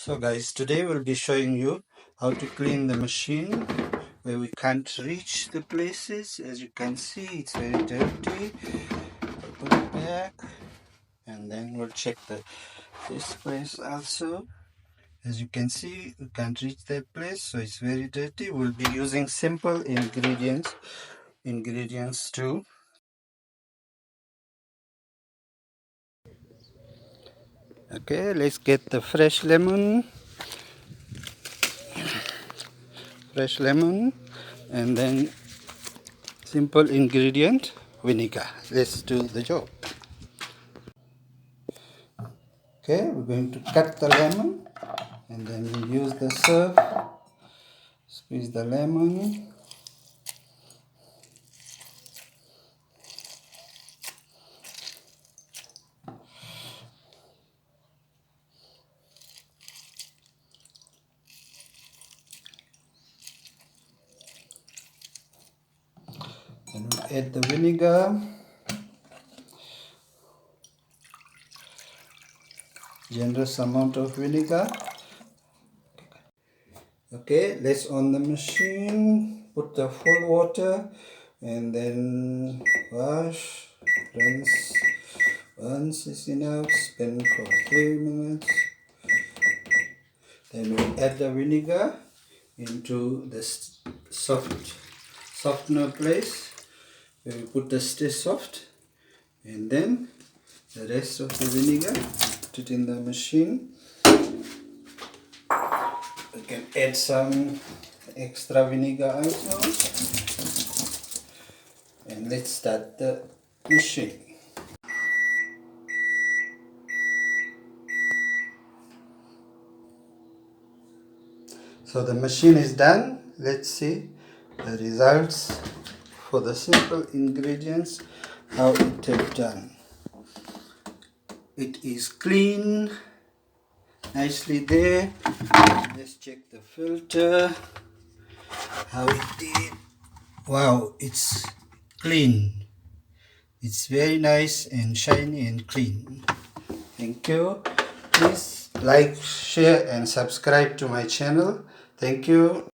So guys, today we'll be showing you how to clean the machine where we can't reach the places. As you can see, it's very dirty. I'll put it back and then we'll check this place also. As you can see, we can't reach that place, so it's very dirty. We'll be using simple ingredients too. Okay, let's get the fresh lemon, and then simple ingredient vinegar. Let's do the job. Okay, we're going to cut the lemon and then we use the sieve, squeeze the lemon. Then we add the vinegar, generous amount of vinegar. Okay, let's on the machine, put the full water and then wash, rinse. Once is enough, spin for 3 minutes. Then we add the vinegar into the softener place. We put the stay soft and then the rest of the vinegar, put it in the machine. We can add some extra vinegar also, and let's start the machine. So the machine is done. Let's see the results for the simple ingredients, how it is done. It is clean, nicely there. Let's check the filter, how it did. Wow, it's clean. It's very nice and shiny and clean. Thank you. Please like, share and subscribe to my channel. Thank you.